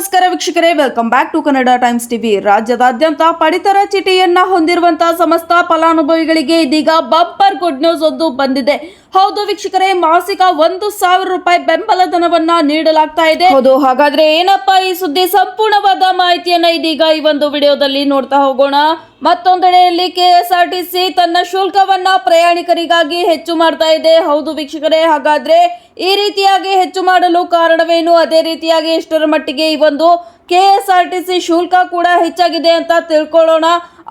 ನಮಸ್ಕಾರ ವೀಕ್ಷಕರೇ, welcome back to Kannada Times TV. ರಾಜ್ಯದಾದ್ಯಂತ ಪಡಿತರ ಚೀಟಿಯನ್ನ ಹೊಂದಿರುವಂತಹ ಸಮಸ್ತ ಫಲಾನುಭವಿಗಳಿಗೆ ಇದೀಗ ಬಂಪರ್ ಗುಡ್ ನ್ಯೂಸ್ ಒಂದು ಬಂದಿದೆ. ಹೌದು ವೀಕ್ಷಕರೇ, ಮಾಸಿಕ 1,000 ರೂಪಾಯಿ ಬೆಂಬಲ ಧನವನ್ನ ನೀಡಲಾಗ್ತಾ ಇದೆ. ಹೌದು, ಹಾಗಾದ್ರೆ ಏನಪ್ಪಾ ಈ ಸುದ್ದಿ? ಸಂಪೂರ್ಣವಾದ ಮಾಹಿತಿಯನ್ನ ಇದೀಗ ಈ ಒಂದು ವಿಡಿಯೋದಲ್ಲಿ ನೋಡ್ತಾ ಹೋಗೋಣ. ಮತ್ತೊಂದೆಡೆಯಲ್ಲಿ ಕೆಎಸ್ಆರ್ಟಿಸಿ ತನ್ನ ಶುಲ್ಕವನ್ನ ಪ್ರಯಾಣಿಕರಿಗಾಗಿ ಹೆಚ್ಚು ಮಾಡ್ತಾ ಇದೆ. ಹೌದು ವೀಕ್ಷಕರೇ, ಹಾಗಾದ್ರೆ ಈ ರೀತಿಯಾಗಿ ಹೆಚ್ಚು ಮಾಡಲು ಕಾರಣವೇನು? ಅದೇ ರೀತಿಯಾಗಿ ಎಷ್ಟರ ಮಟ್ಟಿಗೆ ಈ ಒಂದು ಕೆಎಸ್ಆರ್ಟಿಸಿ ಶುಲ್ಕ ಕೂಡ ಹೆಚ್ಚಾಗಿದೆ ಅಂತ ತಿಳ್ಕೊಳ್ಳೋಣ.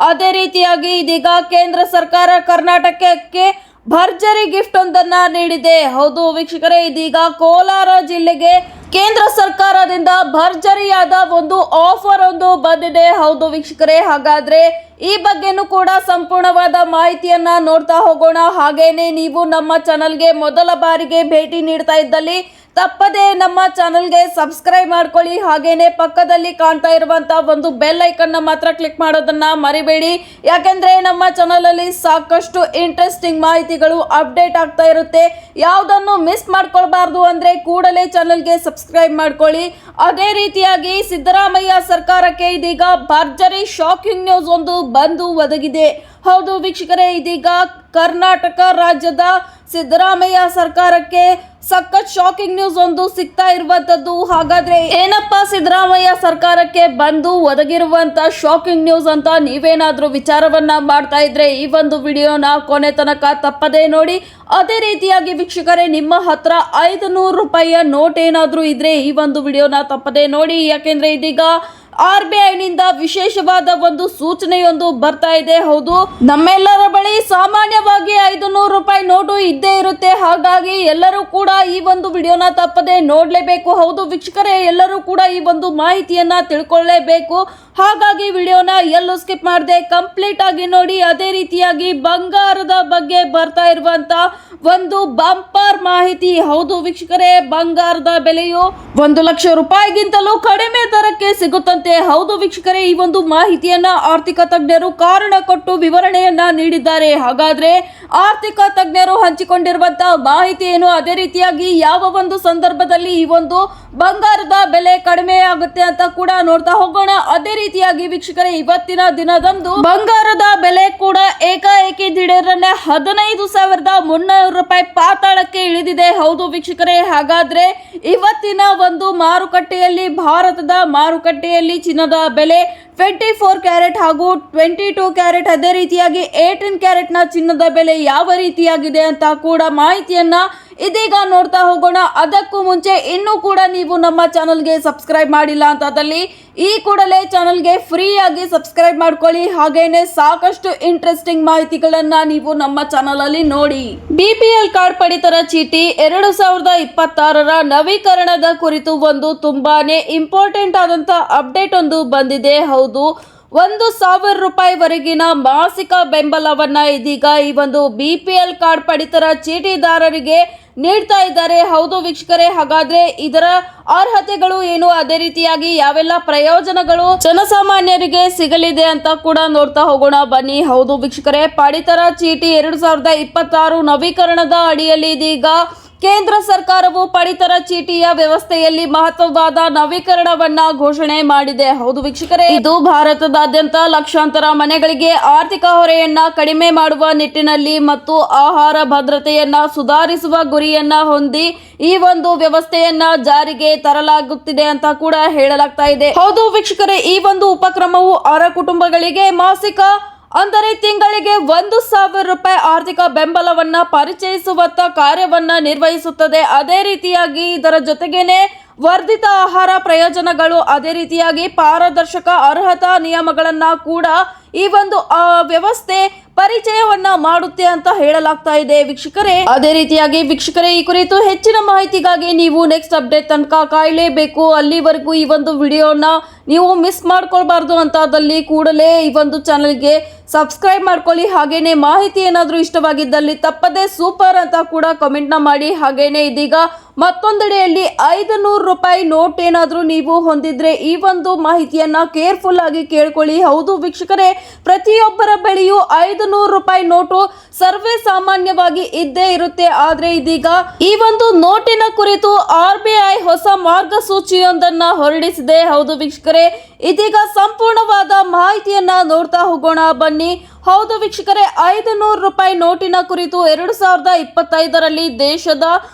ಅದೇ ರೀತಿಯಾಗಿ ಇದೀಗ ಕೇಂದ್ರ ಸರ್ಕಾರ ಕರ್ನಾಟಕಕ್ಕೆ ಭರ್ಜರಿ ಗಿಫ್ಟ್ ಒಂದನ್ನ ನೀಡಿದೆ. ಹೌದು ವೀಕ್ಷಕರೇ, ಇದೀಗ ಕೋಲಾರ ಜಿಲ್ಲೆಗೆ ಕೇಂದ್ರ ಸರ್ಕಾರದಿಂದ ಭರ್ಜರಿಯಾದ ಒಂದು ಆಫರ್ ಒಂದು ಬಂದಿದೆ. ಹೌದು ವೀಕ್ಷಕರೇ, ಹಾಗಾದ್ರೆ ಈ ಬಗ್ಗೆನೂ ಕೂಡ ಸಂಪೂರ್ಣವಾದ ಮಾಹಿತಿಯನ್ನ ನೋಡ್ತಾ ಹೋಗೋಣ. ಹಾಗೇನೆ ನೀವು ನಮ್ಮ ಚಾನಲ್ಗೆ ಮೊದಲ ಬಾರಿಗೆ ಭೇಟಿ ನೀಡ್ತಾ ಇದ್ದಲ್ಲಿ ತಪ್ಪದೆ ನಮ್ಮ ಚಾನಲ್ಗೆ ಸಬ್ಸ್ಕ್ರೈಬ್ ಮಾಡ್ಕೊಳ್ಳಿ. ಹಾಗೇನೆ ಪಕ್ಕದಲ್ಲಿ ಕಾಣ್ತಾ ಇರುವಂತಹ ಒಂದು ಬೆಲ್ ಐಕನ್ ಮಾತ್ರ ಕ್ಲಿಕ್ ಮಾಡೋದನ್ನ ಮರಿಬೇಡಿ. ಯಾಕೆಂದ್ರೆ ನಮ್ಮ ಚಾನಲ್ ಅಲ್ಲಿ ಸಾಕಷ್ಟು ಇಂಟ್ರೆಸ್ಟಿಂಗ್ ಮಾಹಿತಿಗಳು ಅಪ್ಡೇಟ್ ಆಗ್ತಾ ಇರುತ್ತೆ. ಯಾವುದನ್ನು ಮಿಸ್ ಮಾಡ್ಕೊಳ್ಬಾರ್ದು ಅಂದ್ರೆ ಕೂಡಲೇ ಚಾನಲ್ಗೆ ಸಬ್ಸ್ಕ್ರೈಬ್ ಮಾಡ್ಕೊಳ್ಳಿ. ಅದೇ ರೀತಿಯಾಗಿ ಸಿದ್ದರಾಮಯ್ಯ ಸರ್ಕಾರಕ್ಕೆ ಇದೀಗ ಭರ್ಜರಿ ಶಾಕಿಂಗ್ ನ್ಯೂಸ್ ಒಂದು ಬಂದು ಒದಗಿದೆ. ಹೌದು ವೀಕ್ಷಕರೇ, ಇದೀಗ ಕರ್ನಾಟಕ ರಾಜ್ಯದ ಸಿದ್ದರಾಮಯ್ಯ ಸರ್ಕಾರಕ್ಕೆ ಸಖತ್ ಶಾಕಿಂಗ್ ನ್ಯೂಸ್ ಒಂದು ಸಿಗ್ತಾ ಇರುವಂತದ್ದು. ಹಾಗಾದ್ರೆ ಏನಪ್ಪಾ ಸಿದ್ದರಾಮಯ್ಯ ಸರ್ಕಾರಕ್ಕೆ ಬಂದು ಒದಗಿರುವಂತ ಶಾಕಿಂಗ್ ನ್ಯೂಸ್ ಅಂತ ನೀವೇನಾದ್ರೂ ವಿಚಾರವನ್ನ ಮಾಡ್ತಾ ಇದ್ರೆ ಈ ಒಂದು ವಿಡಿಯೋನ ಕೊನೆ ತನಕ ತಪ್ಪದೇ ನೋಡಿ. ಅದೇ ರೀತಿಯಾಗಿ ವೀಕ್ಷಕರೇ, ನಿಮ್ಮ ಹತ್ರ 500 ರೂಪಾಯಿಯ ನೋಟ್ ಏನಾದ್ರೂ ಇದ್ರೆ ಈ ಒಂದು ವಿಡಿಯೋನ ತಪ್ಪದೇ ನೋಡಿ. ಯಾಕೆಂದ್ರೆ ಇದೀಗ RBI ನಿಂದ ವಿಶೇಷವಾದ ಒಂದು ಸೂಚನೆಯೊಂದು ಬರ್ತಾ ಇದೆ. ಹೌದು, ನಮ್ಮೆಲ್ಲರ ಬಳಿ ಸಾಮಾನ್ಯವಾಗಿ 500 ರೂಪಾಯಿ ನೋಟು ಇದ್ದೇ ಇರುತ್ತೆ. ಹಾಗಾಗಿ ಎಲ್ಲರೂ ಕೂಡ ಈ ಒಂದು ವಿಡಿಯೋನ ತಪ್ಪದೆ ನೋಡ್ಲೇಬೇಕು. ಹೌದು ವೀಕ್ಷಕರೇ, ಎಲ್ಲರೂ ಕೂಡ ಈ ಒಂದು ಮಾಹಿತಿಯನ್ನ ತಿಳ್ಕೊಳ್ಳೇಬೇಕು. ಹಾಗಾಗಿ ವಿಡಿಯೋನ ಎಲ್ಲೂ ಸ್ಕಿಪ್ ಮಾಡದೆ ಕಂಪ್ಲೀಟ್ ಆಗಿ ನೋಡಿ. ಅದೇ ರೀತಿಯಾಗಿ ಬಂಗಾರದ ಬಗ್ಗೆ ಬರ್ತಾ ಇರುವಂತ ಒಂದು ಬಂಪರ್ ಮಾಹಿತಿ. ಹೌದು ವೀಕ್ಷಕರೇ, ಬಂಗಾರದ ಬೆಲೆಯು 1 ಲಕ್ಷ ರೂಪಾಯಿಗಿಂತಲೂ ಕಡಿಮೆ ದರಕ್ಕೆ ಸಿಗುತ್ತಂತೆ. ಹೌದು ವೀಕ್ಷಕರೇ, ಈ ಒಂದು ಮಾಹಿತಿಯನ್ನ ಆರ್ಥಿಕ ತಜ್ಞರು ಕಾರಣ ಕೊಟ್ಟು ವಿವರಣೆಯನ್ನ ನೀಡಿದ್ದಾರೆ. ಹಾಗಾದ್ರೆ ಆರ್ಥಿಕ ತಜ್ಞರು ಹಂಚಿಕೊಂಡಿರುವಂತಹ ಮಾಹಿತಿ ಏನು? ಅದೇ ರೀತಿಯಾಗಿ ಯಾವ ಒಂದು ಸಂದರ್ಭದಲ್ಲಿ ಈ ಒಂದು ಬಂಗಾರದ ಬೆಲೆ ಕಡಿಮೆ ಆಗುತ್ತೆ ಅಂತ ಕೂಡ ನೋಡ್ತಾ ಹೋಗೋಣ. ಅದೇ ರೀತಿಯಾಗಿ ವೀಕ್ಷಕರೇ, ಇವತ್ತಿನ ದಿನದಂದು ಬಂಗಾರದ ಬೆಲೆ ಕೂಡ ಏಕಾಏಕಿ ದಿಢೀರನೆ 15,300 ರೂಪಾಯಿ ಪಾತಾಳಕ್ಕೆ ಇಳಿದಿದೆ. ಹೌದು ವೀಕ್ಷಕರೇ, ಹಾಗಾದ್ರೆ ಇವತ್ತಿನ ಒಂದು ಮಾರುಕಟ್ಟೆಯಲ್ಲಿ, ಭಾರತದ ಮಾರುಕಟ್ಟೆಯಲ್ಲಿ ಚಿನ್ನದ ಬೆಲೆ 24 ಕ್ಯಾರೆಟ್ ಹಾಗೂ 22 ಕ್ಯಾರೆಟ್, ಅದೇ ರೀತಿಯಾಗಿ 18 ಕ್ಯಾರೆಟ್ ನ ಚಿನ್ನದ ಬೆಲೆ ಯಾವ ರೀತಿಯಾಗಿದೆ ಅಂತ ಕೂಡ ಮಾಹಿತಿಯನ್ನ ಇದೀಗ ನೋಡ್ತಾ ಹೋಗೋಣ. ಅದಕ್ಕೂ ಮುಂಚೆ ಇನ್ನೂ ಕೂಡ ನೀವು ನಮ್ಮ ಚಾನಲ್ಗೆ ಸಬ್ಸ್ಕ್ರೈಬ್ ಮಾಡಿಲ್ಲ ಅಂತಾದಲ್ಲಿ ಈ ಕೂಡಲೇ ಚಾನಲ್ಗೆ ಫ್ರೀ ಆಗಿ ಸಬ್ಸ್ಕ್ರೈಬ್ ಮಾಡ್ಕೊಳ್ಳಿ. ಹಾಗೇನೆ ಸಾಕಷ್ಟು ಇಂಟ್ರೆಸ್ಟಿಂಗ್ ಮಾಹಿತಿಗಳನ್ನ ನೀವು ನಮ್ಮ ಚಾನಲ್ ಅಲ್ಲಿ ನೋಡಿ. BPL ಕಾರ್ಡ್ ಪಡಿತರ ಚೀಟಿ 2026ರ ನವೀಕರಣದ ಕುರಿತು ಒಂದು ತುಂಬಾನೇ ಇಂಪಾರ್ಟೆಂಟ್ ಆದಂತ ಅಪ್ಡೇಟ್ ಒಂದು ಬಂದಿದೆ. ಹೌದು, 1,000 ರೂಪಾಯಿವರೆಗಿನ ಮಾಸಿಕ ಬೆಂಬಲವನ್ನ ಇದೀಗ ಈ ಒಂದು BPL ಕಾರ್ಡ್ ಪಡಿತರ ಚೀಟಿದಾರರಿಗೆ ನೀಡ್ತಾ ಇದ್ದಾರೆ. ಹೌದು ವೀಕ್ಷಕರೇ, ಹಾಗಾದ್ರೆ ಇದರ ಅರ್ಹತೆಗಳು ಏನು? ಅದೇ ರೀತಿಯಾಗಿ ಯಾವೆಲ್ಲ ಪ್ರಯೋಜನಗಳು ಜನಸಾಮಾನ್ಯರಿಗೆ ಸಿಗಲಿದೆ ಅಂತ ಕೂಡ ನೋಡ್ತಾ ಹೋಗೋಣ ಬನ್ನಿ. ಹೌದು ವೀಕ್ಷಕರೇ, ಪಡಿತರ ಚೀಟಿ 2026 ನವೀಕರಣದ ಅಡಿಯಲ್ಲಿ ಇದೀಗ ಕೇಂದ್ರ ಸರ್ಕಾರವು ಪಡಿತರ ಚೀಟಿಯ ವ್ಯವಸ್ಥೆಯಲ್ಲಿ ಮಹತ್ವವಾದ ನವೀಕರಣವನ್ನ ಘೋಷಣೆ ಮಾಡಿದೆ. ಹೌದು ವೀಕ್ಷಕರೇ, ಇದು ಭಾರತದಾದ್ಯಂತ ಲಕ್ಷಾಂತರ ಮನೆಗಳಿಗೆ ಆರ್ಥಿಕ ಹೊರೆಯನ್ನ ಕಡಿಮೆ ಮಾಡುವ ನಿಟ್ಟಿನಲ್ಲಿ ಮತ್ತು ಆಹಾರ ಭದ್ರತೆಯನ್ನ ಸುಧಾರಿಸುವ ಗುರಿಯನ್ನ ಹೊಂದಿ ಈ ಒಂದು ವ್ಯವಸ್ಥೆಯನ್ನ ಜಾರಿಗೆ ತರಲಾಗುತ್ತಿದೆ ಅಂತ ಕೂಡ ಹೇಳಲಾಗ್ತಾ ಇದೆ. ಹೌದು ವೀಕ್ಷಕರೇ, ಈ ಒಂದು ಉಪಕ್ರಮವು 6 ಕುಟುಂಬಗಳಿಗೆ ಮಾಸಿಕ ಅಂದರೆ ತಿಂಗಳಿಗೆ 1,000 ರೂಪಾಯಿ ಆರ್ಥಿಕ ಬೆಂಬಲವನ್ನ ಪರಿಚಯಿಸುವಂತ ಕಾರ್ಯವನ್ನ ನಿರ್ವಹಿಸುತ್ತದೆ. ಅದೇ ರೀತಿಯಾಗಿ ಇದರ ಜೊತೆಗೇನೆ ವರ್ಧಿತ ಆಹಾರ ಪ್ರಯೋಜನಗಳು, ಅದೇ ರೀತಿಯಾಗಿ ಪಾರದರ್ಶಕ ಅರ್ಹತಾ ನಿಯಮಗಳನ್ನ ಕೂಡ ಈ ಒಂದು ವ್ಯವಸ್ಥೆ ಪರಿಚಯವನ್ನ ಮಾಡುತ್ತೆ ಅಂತ ಹೇಳಲಾಗ್ತಾ ಇದೆ ವೀಕ್ಷಕರೇ. ಅದೇ ರೀತಿಯಾಗಿ ವೀಕ್ಷಕರೇ, ಈ ಕುರಿತು ಹೆಚ್ಚಿನ ಮಾಹಿತಿಗಾಗಿ ನೀವು ನೆಕ್ಸ್ಟ್ ಅಪ್ಡೇಟ್ ತನಕ ಕಾಯಲೇಬೇಕು. ಅಲ್ಲಿವರೆಗೂ ಈ ಒಂದು ವಿಡಿಯೋನ ನೀವು ಮಿಸ್ ಮಾಡ್ಕೊಳ್ಬಾರ್ದು ಅಂತಾದಲ್ಲಿ ಕೂಡಲೇ ಈ ಒಂದು ಚಾನಲ್ಗೆ ಸಬ್ಸ್ಕ್ರೈಬ್ ಮಾಡ್ಕೊಳ್ಳಿ. ಹಾಗೇನೆ ಮಾಹಿತಿ ಏನಾದರೂ ಇಷ್ಟವಾಗಿದ್ದಲ್ಲಿ ತಪ್ಪದೇ ಸೂಪರ್ ಅಂತ ಕೂಡ ಕಮೆಂಟ್ನ ಮಾಡಿ. ಹಾಗೇನೆ ಇದೀಗ ಮತ್ತೊಂದೆಡೆಯಲ್ಲಿ 500 ರೂಪಾಯಿ ನೋಟ್ ಏನಾದರೂ ನೀವು ಹೊಂದಿದ್ರೆ ಈ ಒಂದು ಮಾಹಿತಿಯನ್ನ ಕೇರ್ಫುಲ್ ಆಗಿ ಕೇಳ್ಕೊಳ್ಳಿ. ಹೌದು ವೀಕ್ಷಕರೇ, ಪ್ರತಿಯೊಬ್ಬರ ಬಳಿಯೂ 500 ರೂಪಾಯಿ ನೋಟು ಸರ್ವೇ ಸಾಮಾನ್ಯವಾಗಿ ಇದ್ದೇ ಇರುತ್ತೆ. ಆದ್ರೆ ಇದೀಗ ಈ ಒಂದು ನೋಟಿನ ಕುರಿತು RBI ಹೊಸ ಮಾರ್ಗಸೂಚಿಯೊಂದನ್ನ ಹೊರಡಿಸಿದೆ. ಹೌದು ವೀಕ್ಷಕರೇ, ಇದೀಗ ಸಂಪೂರ್ಣವಾದ ಮಾಹಿತಿಯನ್ನ ನೋಡ್ತಾ ಹೋಗೋಣ ಬನ್ನಿ. ಹೌದು ವೀಕ್ಷಕರೇ, 500 ರೂಪಾಯಿ ನೋಟಿನ ಕುರಿತು 2025ರಲ್ಲಿ ದೇಶದ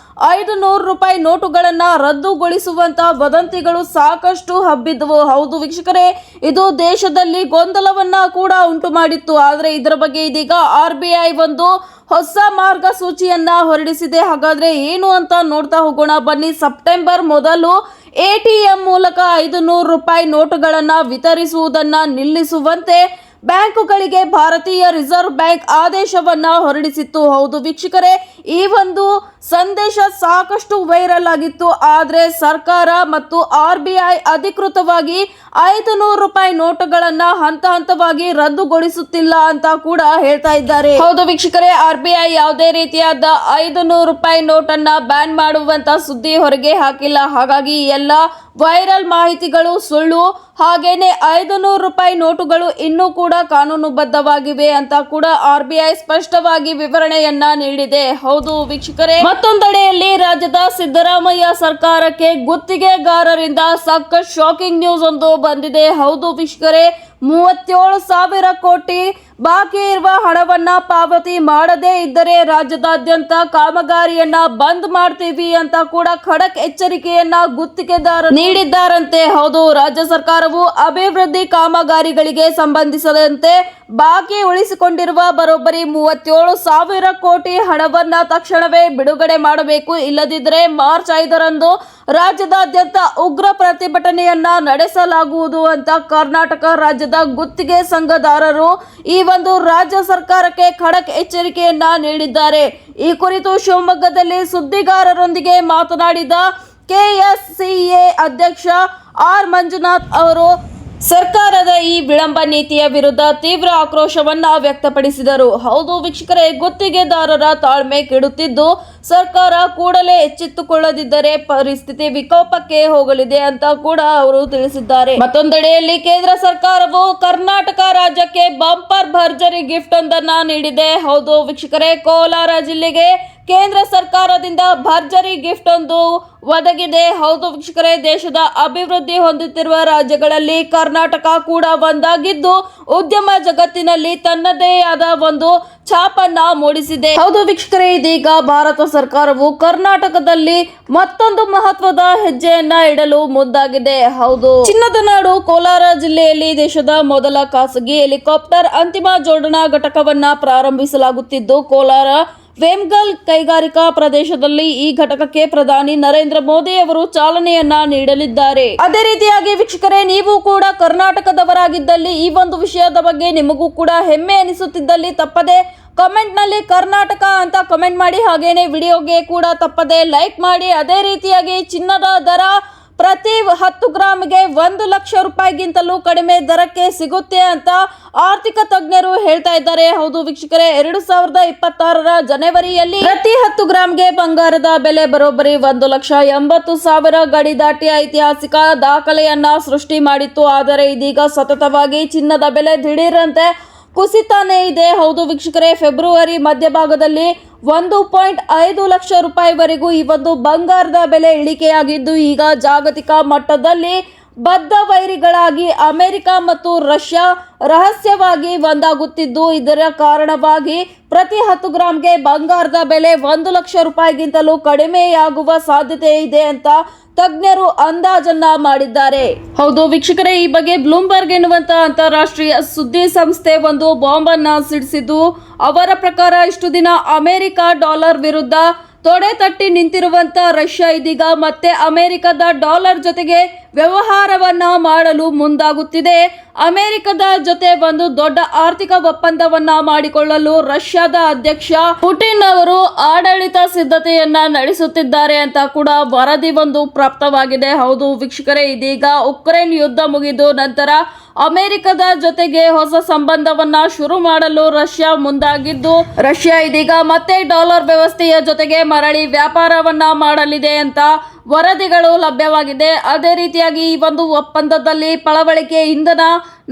500 ರೂಪಾಯಿ ನೋಟುಗಳನ್ನು ರದ್ದುಗೊಳಿಸುವಂತ ವದಂತಿಗಳು ಸಾಕಷ್ಟು ಹಬ್ಬಿದ್ದವು. ಹೌದು ವೀಕ್ಷಕರೇ, ಇದು ದೇಶದಲ್ಲಿ ಗೊಂದಲವನ್ನ ಕೂಡ ಉಂಟು ಮಾಡಿತ್ತು. ಆದರೆ ಇದರ ಬಗ್ಗೆ ಇದೀಗ RBI ಒಂದು ಹೊಸ ಮಾರ್ಗಸೂಚಿಯನ್ನ ಹೊರಡಿಸಿದೆ. ಹಾಗಾದ್ರೆ ಏನು ಅಂತ ನೋಡ್ತಾ ಹೋಗೋಣ ಬನ್ನಿ. ಸೆಪ್ಟೆಂಬರ್ ಮೊದಲು ATM ಮೂಲಕ 500 ರೂಪಾಯಿ ನೋಟುಗಳನ್ನು ವಿತರಿಸುವುದನ್ನು ನಿಲ್ಲಿಸುವಂತೆ ಬ್ಯಾಂಕುಗಳಿಗೆ ಭಾರತೀಯ ರಿಸರ್ವ್ ಬ್ಯಾಂಕ್ ಆದೇಶವನ್ನ ಹೊರಡಿಸಿತ್ತು. ಹೌದು ವೀಕ್ಷಕರೇ, ಈ ಒಂದು ಸಂದೇಶ ಸಾಕಷ್ಟು ವೈರಲ್ ಆಗಿತ್ತು. ಆದರೆ ಸರ್ಕಾರ ಮತ್ತು RBI ಅಧಿಕೃತವಾಗಿ 500 ರೂಪಾಯಿ ನೋಟುಗಳನ್ನ ಹಂತ ಹಂತವಾಗಿ ರದ್ದುಗೊಳಿಸುತ್ತಿಲ್ಲ ಅಂತ ಕೂಡ ಹೇಳ್ತಾ ಇದ್ದಾರೆ. ಹೌದು ವೀಕ್ಷಕರೇ, RBI ಯಾವುದೇ ರೀತಿಯಾದ 500 ರೂಪಾಯಿ ನೋಟನ್ನ ಬ್ಯಾನ್ ಮಾಡುವಂತ ಸುದ್ದಿ ಹೊರಗೆ ಹಾಕಿಲ್ಲ. ಹಾಗಾಗಿ ಎಲ್ಲ ವೈರಲ್ ಮಾಹಿತಿಗಳು ಸುಳ್ಳು. ಹಾಗೇನೆ 500 ರೂಪಾಯಿ ನೋಟುಗಳು ಇನ್ನೂ ಕೂಡ ಕಾನೂನುಬದ್ಧವಾಗಿವೆ ಅಂತ ಕೂಡ RBI ಸ್ಪಷ್ಟವಾಗಿ ವಿವರಣೆಯನ್ನ ನೀಡಿದೆ. ಹೌದು ವೀಕ್ಷಕರೇ, ಮತ್ತೊಂದೆಡೆಯಲ್ಲಿ ರಾಜ್ಯದ ಸಿದ್ದರಾಮಯ್ಯ ಸರ್ಕಾರಕ್ಕೆ ಗುತ್ತಿಗೆಗಾರರಿಂದ ಸಾಕಷ್ಟು ಶಾಕಿಂಗ್ ನ್ಯೂಸ್ ಒಂದು ಬಂದಿದೆ. ಹೌದು ವೀಕ್ಷಕರೇ, 37,000 ಕೋಟಿ ಬಾಕಿ ಇರುವ ಹಣವನ್ನ ಪಾವತಿ ಮಾಡದೇ ಇದ್ದರೆ ರಾಜ್ಯದಾದ್ಯಂತ ಕಾಮಗಾರಿಯನ್ನ ಬಂದ್ ಮಾಡ್ತೀವಿ ಅಂತ ಕೂಡ ಖಡಕ್ ಎಚ್ಚರಿಕೆಯನ್ನ ಗುತ್ತಿಗೆದಾರರು ನೀಡಿದ್ದಾರಂತೆ. ಹೌದು, ರಾಜ್ಯ ಸರ್ಕಾರವು ಅಭಿವೃದ್ಧಿ ಕಾಮಗಾರಿಗಳಿಗೆ ಸಂಬಂಧಿಸಿದಂತೆ ಬಾಕಿ ಉಳಿಸಿಕೊಂಡಿರುವ ಬರೋಬ್ಬರಿ 37,000 ಕೋಟಿ ಹಣವನ್ನ ತಕ್ಷಣವೇ ಬಿಡುಗಡೆ ಮಾಡಬೇಕು. ಇಲ್ಲದಿದ್ದರೆ ಮಾರ್ಚ್ 5ರಂದು ರಾಜ್ಯದಾದ್ಯಂತ ಉಗ್ರ ಪ್ರತಿಭಟನೆಯನ್ನ ನಡೆಸಲಾಗುವುದು ಅಂತ ಕರ್ನಾಟಕ ರಾಜ್ಯದ ಗುತ್ತಿಗೆ ಸಂಘದಾರರು ಈ ಒಂದು ರಾಜ್ಯ ಸರ್ಕಾರಕ್ಕೆ ಖಡಕ್ ಎಚ್ಚರಿಕೆಯನ್ನ ನೀಡಿದ್ದಾರೆ. ಈ ಕುರಿತು ಶಿವಮೊಗ್ಗದಲ್ಲಿ ಸುದ್ದಿಗಾರರೊಂದಿಗೆ ಮಾತನಾಡಿದ KSCA ಅಧ್ಯಕ್ಷ R ಮಂಜುನಾಥ್ ಅವರು ಸರ್ಕಾರದ ಈ ವಿಳಂಬ ನೀತಿಯ ವಿರುದ್ಧ ತೀವ್ರ ಆಕ್ರೋಶವನ್ನ ವ್ಯಕ್ತಪಡಿಸಿದರು. ಹೌದು ವೀಕ್ಷಕರೇ, ಗುತ್ತಿಗೆದಾರರ ತಾಳ್ಮೆ ಕೆಡುತ್ತಿದ್ದು ಸರ್ಕಾರ ಕೂಡಲೇ ಎಚ್ಚೆತ್ತುಕೊಳ್ಳದಿದ್ದರೆ ಪರಿಸ್ಥಿತಿ ವಿಕೋಪಕ್ಕೆ ಹೋಗಲಿದೆ ಅಂತ ಕೂಡ ಅವರು ತಿಳಿಸಿದ್ದಾರೆ. ಮತ್ತೊಂದೆಡೆಯಲ್ಲಿ ಕೇಂದ್ರ ಸರ್ಕಾರವು ಕರ್ನಾಟಕ ರಾಜ್ಯಕ್ಕೆ ಬಂಪರ್ ಭರ್ಜರಿ ಗಿಫ್ಟ್ ಒಂದನ್ನ ನೀಡಿದೆ. ಹೌದು ವೀಕ್ಷಕರೇ, ಕೋಲಾರ ಜಿಲ್ಲೆಗೆ ಕೇಂದ್ರ ಸರ್ಕಾರದಿಂದ ಭರ್ಜರಿ ಗಿಫ್ಟ್ ಒಂದು ಒದಗಿದೆ. ಹೌದು ವೀಕ್ಷಕರೇ, ದೇಶದ ಅಭಿವೃದ್ಧಿ ಹೊಂದುತ್ತಿರುವ ರಾಜ್ಯಗಳಲ್ಲಿ ಕರ್ನಾಟಕ ಕೂಡ ಒಂದಾಗಿದ್ದು ಉದ್ಯಮ ಜಗತ್ತಿನಲ್ಲಿ ತನ್ನದೇ ಆದ ಒಂದು ಛಾಪನ್ನ ಮೂಡಿಸಿದೆ. ಹೌದು ವೀಕ್ಷಕರೇ, ಇದೀಗ ಭಾರತ ಸರ್ಕಾರವು ಕರ್ನಾಟಕದಲ್ಲಿ ಮತ್ತೊಂದು ಮಹತ್ವದ ಹೆಜ್ಜೆಯನ್ನ ಇಡಲು ಮುಂದಾಗಿದೆ. ಹೌದು, ಚಿನ್ನದ ನಾಡು ಕೋಲಾರ ಜಿಲ್ಲೆಯಲ್ಲಿ ದೇಶದ ಮೊದಲ ಖಾಸಗಿ ಹೆಲಿಕಾಪ್ಟರ್ ಅಂತಿಮ ಜೋಡಣಾ ಘಟಕವನ್ನ ಪ್ರಾರಂಭಿಸಲಾಗುತ್ತಿದ್ದು ಕೋಲಾರ ವೇಮ್ಗಲ್ ಕೈಗಾರಿಕಾ ಪ್ರದೇಶದಲ್ಲಿ ಈ ಘಟಕಕ್ಕೆ ಪ್ರಧಾನಿ ನರೇಂದ್ರ ಮೋದಿ ಅವರು ಚಾಲನೆಯನ್ನ ನೀಡಲಿದ್ದಾರೆ. ಅದೇ ರೀತಿಯಾಗಿ ವೀಕ್ಷಕರೇ, ನೀವು ಕೂಡ ಕರ್ನಾಟಕದವರಾಗಿದ್ದಲ್ಲಿ ಈ ಒಂದು ವಿಷಯದ ಬಗ್ಗೆ ನಿಮಗೂ ಕೂಡ ಹೆಮ್ಮೆ ಅನಿಸುತ್ತಿದ್ದಲ್ಲಿ ತಪ್ಪದೆ ಕಮೆಂಟ್ ನಲ್ಲಿ ಕರ್ನಾಟಕ ಅಂತ ಕಮೆಂಟ್ ಮಾಡಿ. ಹಾಗೇನೆ ವಿಡಿಯೋಗೆ ಕೂಡ ತಪ್ಪದೆ ಲೈಕ್ ಮಾಡಿ. ಅದೇ ರೀತಿಯಾಗಿ ಚಿನ್ನದ ದರ ಪ್ರತಿ 10 ಗ್ರಾಮ್ಗೆ 1 ಲಕ್ಷ ರೂಪಾಯಿಗಿಂತಲೂ ಕಡಿಮೆ ದರಕ್ಕೆ ಸಿಗುತ್ತೆ ಅಂತ ಆರ್ಥಿಕ ತಜ್ಞರು ಹೇಳ್ತಾ ಇದ್ದಾರೆ. ಹೌದು ವೀಕ್ಷಕರೇ, 2026ರ ಜನವರಿಯಲ್ಲಿ ಪ್ರತಿ 10 ಗ್ರಾಮ್ಗೆ ಬಂಗಾರದ ಬೆಲೆ ಬರೋಬ್ಬರಿ 1,80,000 ಗಡಿ ದಾಟಿ ಐತಿಹಾಸಿಕ ದಾಖಲೆಯನ್ನ ಸೃಷ್ಟಿ ಮಾಡಿತ್ತು. ಆದರೆ ಇದೀಗ ಸತತವಾಗಿ ಚಿನ್ನದ ಬೆಲೆ ದಿಢೀರಂತೆ ಕುಸಿತಾನೇ ಇದೆ. ಹೌದು ವೀಕ್ಷಕರೇ, ಫೆಬ್ರವರಿ ಮಧ್ಯಭಾಗದಲ್ಲಿ 1.5 ಲಕ್ಷ ರೂಪಾಯಿವರೆಗೂ ಈ ಒಂದು ಬಂಗಾರದ ಬೆಲೆ ಇಳಿಕೆಯಾಗಿದ್ದು ಈಗ ಜಾಗತಿಕ ಮಟ್ಟದಲ್ಲಿ ಬದ್ಧ ವೈರಿಗಳಾಗಿ ಅಮೆರಿಕ ಮತ್ತು ರಷ್ಯಾ ರಹಸ್ಯವಾಗಿ ಒಂದಾಗುತ್ತಿದ್ದು ಇದರ ಕಾರಣವಾಗಿ ಪ್ರತಿ 10 ಗ್ರಾಮ್ಗೆ ಬಂಗಾರದ ಬೆಲೆ 1 ಲಕ್ಷ ರೂಪಾಯಿಗಿಂತಲೂ ಕಡಿಮೆಯಾಗುವ ಸಾಧ್ಯತೆ ಇದೆ ಅಂತ ತಜ್ಞರು ಅಂದಾಜನ್ನ ಮಾಡಿದ್ದಾರೆ. ಹೌದು ವೀಕ್ಷಕರೇ, ಈ ಬಗ್ಗೆ ಬ್ಲೂಮ್ಬರ್ಗ್ ಎನ್ನುವಂತ ಅಂತಾರಾಷ್ಟ್ರೀಯ ಸುದ್ದಿ ಸಂಸ್ಥೆ ಒಂದು ಬಾಂಬ್ ಅನ್ನ ಸಿಡಿಸಿದ್ದು ಅವರ ಪ್ರಕಾರ ಇಷ್ಟು ದಿನ ಅಮೆರಿಕ ಡಾಲರ್ ವಿರುದ್ಧ ತೊಡೆ ತಟ್ಟಿ ನಿಂತಿರುವಂತ ರಷ್ಯಾ ಇದೀಗ ಮತ್ತೆ ಅಮೆರಿಕದ ಡಾಲರ್ ಜೊತೆಗೆ ವ್ಯವಹಾರವನ್ನ ಮಾಡಲು ಮುಂದಾಗುತ್ತಿದೆ. ಅಮೆರಿಕದ ಜೊತೆ ಒಂದು ದೊಡ್ಡ ಆರ್ಥಿಕ ಒಪ್ಪಂದವನ್ನ ಮಾಡಿಕೊಳ್ಳಲು ರಷ್ಯಾದ ಅಧ್ಯಕ್ಷ ಪುಟಿನ್ ಅವರು ಆಡಳಿತ ಸಿದ್ಧತೆಯನ್ನ ನಡೆಸುತ್ತಿದ್ದಾರೆ ಅಂತ ಕೂಡ ವರದಿ ಒಂದು ಪ್ರಾಪ್ತವಾಗಿದೆ. ಹೌದು ವೀಕ್ಷಕರೇ, ಇದೀಗ ಉಕ್ರೇನ್ ಯುದ್ಧ ಮುಗಿದು ನಂತರ ಅಮೆರಿಕದ ಜೊತೆಗೆ ಹೊಸ ಸಂಬಂಧವನ್ನ ಶುರು ಮಾಡಲು ರಷ್ಯಾ ಮುಂದಾಗಿದ್ದು, ರಷ್ಯಾ ಇದೀಗ ಮತ್ತೆ ಡಾಲರ್ ವ್ಯವಸ್ಥೆಯ ಜೊತೆಗೆ ಮರಳಿ ವ್ಯಾಪಾರವನ್ನ ಮಾಡಲಿದೆ ಅಂತ ವರದಿಗಳು ಲಭ್ಯವಾಗಿದೆ. ಅದೇ ರೀತಿಯಾಗಿ ಈ ಒಂದು ಒಪ್ಪಂದದಲ್ಲಿ ಪಳವಳಿಕೆ ಇಂಧನ,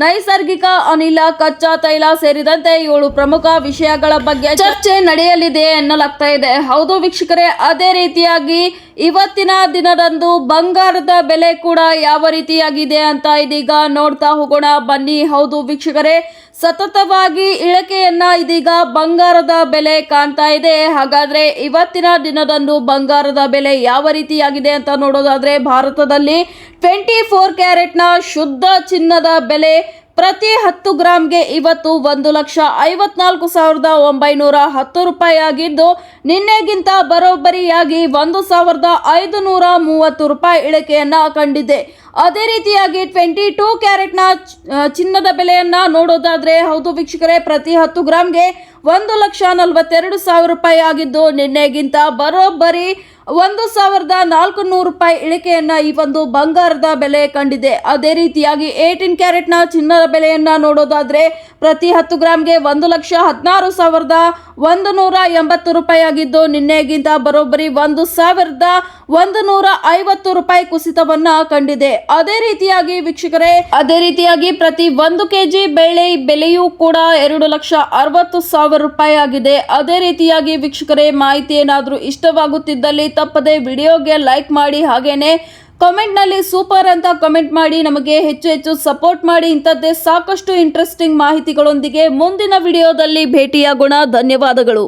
ನೈಸರ್ಗಿಕ ಅನಿಲ, ಕಚ್ಚಾ ತೈಲ ಸೇರಿದಂತೆ 7 ಪ್ರಮುಖ ವಿಷಯಗಳ ಬಗ್ಗೆ ಚರ್ಚೆ ನಡೆಯಲಿದೆ ಎನ್ನಲಾಗ್ತಾ ಇದೆ. ಹೌದು ವೀಕ್ಷಕರೇ, ಅದೇ ರೀತಿಯಾಗಿ ಇವತ್ತಿನ ದಿನದಂದು ಬಂಗಾರದ ಬೆಲೆ ಕೂಡ ಯಾವ ರೀತಿಯಾಗಿದೆ ಅಂತ ಇದೀಗ ನೋಡ್ತಾ ಹೋಗೋಣ ಬನ್ನಿ. ಹೌದು ವೀಕ್ಷಕರೇ, ಸತತವಾಗಿ ಇಳಿಕೆಯನ್ನ ಇದೀಗ ಬಂಗಾರದ ಬೆಲೆ ಕಾಣ್ತಾ ಇದೆ. ಹಾಗಾದ್ರೆ ಇವತ್ತಿನ ದಿನದಂದು ಬಂಗಾರದ ಬೆಲೆ ಯಾವ ರೀತಿಯಾಗಿದೆ ಅಂತ ನೋಡೋದಾದ್ರೆ, ಭಾರತದಲ್ಲಿ 24 ಕ್ಯಾರೆಟ್ನ ಶುದ್ಧ ಚಿನ್ನದ ಬೆಲೆ ಪ್ರತಿ 10 ಗ್ರಾಮ್ಗೆ ಇವತ್ತು 1,54,910 ರೂಪಾಯಿ ಆಗಿದ್ದು, ನಿನ್ನೆಗಿಂತ ಬರೋಬ್ಬರಿಯಾಗಿ 1,530 ರೂಪಾಯಿ ಇಳಿಕೆಯನ್ನ ಕಂಡಿದೆ. ಅದೇ ರೀತಿಯಾಗಿ 22 ಕ್ಯಾರೆಟ್ನ ಚಿನ್ನದ ಬೆಲೆಯನ್ನ ನೋಡೋದಾದ್ರೆ, ಹೌದು ವೀಕ್ಷಕರೇ, ಪ್ರತಿ 10 ಗ್ರಾಮ್ಗೆ 1,42,000 ರೂಪಾಯಿ ಆಗಿದ್ದು, ನಿನ್ನೆಗಿಂತ ಬರೋಬ್ಬರಿ 1,400 ರೂಪಾಯಿ ಇಳಿಕೆಯನ್ನ ಈ ಒಂದು ಬಂಗಾರದ ಬೆಲೆ ಕಂಡಿದೆ. ಅದೇ ರೀತಿಯಾಗಿ 18 ಕ್ಯಾರೆಟ್ನ ಚಿನ್ನದ ಬೆಲೆಯನ್ನ ನೋಡೋದಾದ್ರೆ, ಪ್ರತಿ 10 ಗ್ರಾಮ್ಗೆ 1,16,180 ರೂಪಾಯಿ ಆಗಿದ್ದು, ನಿನ್ನೆಗಿಂತ ಬರೋಬ್ಬರಿ 1,150 ರೂಪಾಯಿ ಕುಸಿತವನ್ನ ಕಂಡಿದೆ. ಅದೇ ರೀತಿಯಾಗಿ ವೀಕ್ಷಕರೇ, ಪ್ರತಿ 1 ಕೆಜಿ ಬೆಳ್ಳಿ ಬೆಲೆಯೂ ಕೂಡ 2,60,000 ರೂಪಾಯಿ ಆಗಿದೆ. ಅದೇ ರೀತಿಯಾಗಿ ವೀಕ್ಷಕರೇ, ಮಾಹಿತಿ ಏನಾದರೂ ಇಷ್ಟವಾಗುತ್ತಿದ್ದಲ್ಲಿ ತಪ್ಪದೆ ವಿಡಿಯೋಗೆ ಲೈಕ್ ಮಾಡಿ, ಹಾಗೇನೆ ಕಾಮೆಂಟ್ನಲ್ಲಿ ಸೂಪರ್ ಅಂತ ಕಮೆಂಟ್ ಮಾಡಿ ನಮಗೆ ಹೆಚ್ಚು ಸಪೋರ್ಟ್ ಮಾಡಿ. ಇಂಥದ್ದೇ ಸಾಕಷ್ಟು ಇಂಟ್ರೆಸ್ಟಿಂಗ್ ಮಾಹಿತಿಗಳೊಂದಿಗೆ ಮುಂದಿನ ವಿಡಿಯೋದಲ್ಲಿ ಭೇಟಿಯಾಗೋಣ. ಧನ್ಯವಾದಗಳು.